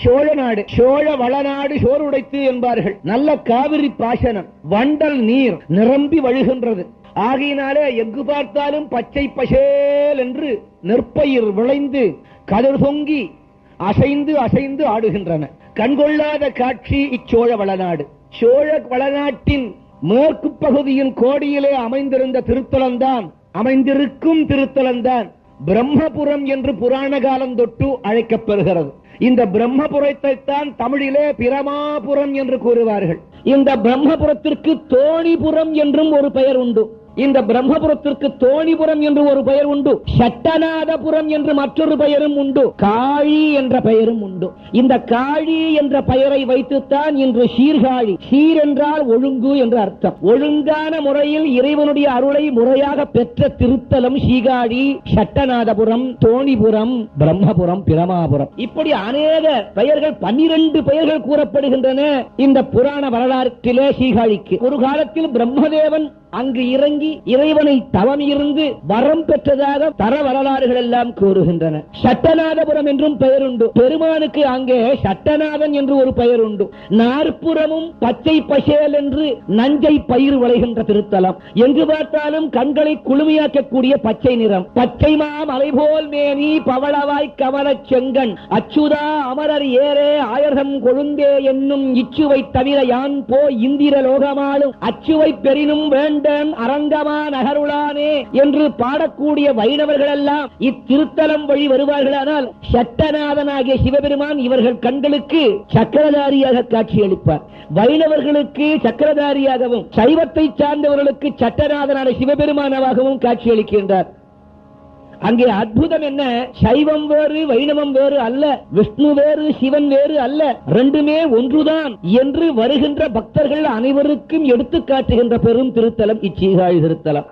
சோழ நாடு, சோழ வளநாடு சோறுடைத்து என்பார்கள். நல்ல காவிரி பாசனம், வண்டல் நீர் நிரம்பி வழிகின்றது. ஆகையினாலே எங்கு பார்த்தாலும் பச்சை பசேல் என்று நெற்பயிர் விளைந்து கதிர் தொங்கி அசைந்து அசைந்து ஆடுகின்றன. கண்கொள்ளாத காட்சி இச்சோழ வளநாடு. சோழ வளநாட்டின் மேற்கு பகுதியின் கோடியிலே அமைந்திருந்த திருத்தலம்தான், அமைந்திருக்கும் திருத்தலம்தான் பிரம்மபுரம் என்று புராண காலம் தொட்டு அழைக்கப்பெறுகிறது. இந்த பிரம்மபுரத்தை தான் தமிழிலே பிரமாபுரம் என்று கூறுவார்கள். இந்த பிரம்மபுரத்திற்கு தோணிபுரம் என்றும் ஒரு பெயர் உண்டு. இந்த பிரம்மபுரத்திற்கு தோணிபுரம் என்று ஒரு பெயர் உண்டு. சட்டநாதபுரம் என்று மற்றொரு பெயரும் உண்டு. காழி என்ற பெயரும் உண்டு. இந்த காழி என்ற பெயரை வைத்துத்தான் இன்று சீர்காழி, சீர் என்றால் ஒழுங்கு என்று அர்த்தம். ஒழுங்கான முறையில் இறைவனுடைய அருளை முறையாக பெற்ற திருத்தலம் சீர்காழி, சட்டநாதபுரம், தோணிபுரம், பிரம்மபுரம், பிரமாபுரம், இப்படி அநேக பெயர்கள், 12 பெயர்கள் கூறப்படுகின்றன இந்த புராண வரலாற்றிலே சீர்காழிக்கு. ஒரு காலத்தில் பிரம்மதேவன் அங்கு இறங்கி இறைவனை தவம் இருந்து வரம் பெற்றதாக தர வரலாறுகள் எல்லாம் கூறுகின்றன. சட்டநாதபுரம் என்றும் பெயர் உண்டு. பெருமானுக்கு அங்கே சட்டநாதன் என்று ஒரு பெயர் உண்டு. நாற்புறமும் பச்சை பசேல் என்று நஞ்சை பயிர் விளைகின்ற திருத்தலம். எங்கு பார்த்தாலும் கண்களை குளுமையாக்கக்கூடிய பச்சை நிறம். பச்சை மலை போல் மேனி பவளவாய் கமல செங்கண் அச்சுதா அமரர் ஏரே ஆயர்தம் கொழுந்தே என்னும் இச்சுவை தவிர யான் போ இந்திர லோகமாலும் அச்சுவை பெரினும் வேண்ட அரங்கமா நகருளானே என்று பாடக்கூடிய வைணவர்கள் எல்லாம் இத்திருத்தலம் வழி வருவார்களானால் சட்டநாதனாகிய சிவபெருமான் இவர்கள் கண்களுக்கு சக்கரதாரியாக காட்சியளிப்பார். வைணவர்களுக்கு சக்கரதாரியாகவும், சைவத்தை சார்ந்தவர்களுக்கு சட்டநாதனான சிவபெருமானவாகவும் காட்சியளிக்கின்றார். அங்கே அற்புதம் என்ன? சைவம் வேறு வைணவம் வேறு அல்ல, விஷ்ணு வேறு சிவன் வேறு அல்ல, ரெண்டுமே ஒன்றுதான் என்று வருகின்ற பக்தர்கள் அனைவருக்கும் எடுத்து காட்டுகின்ற பெரும் திருத்தலம் இச்சீர்காழி திருத்தலம்.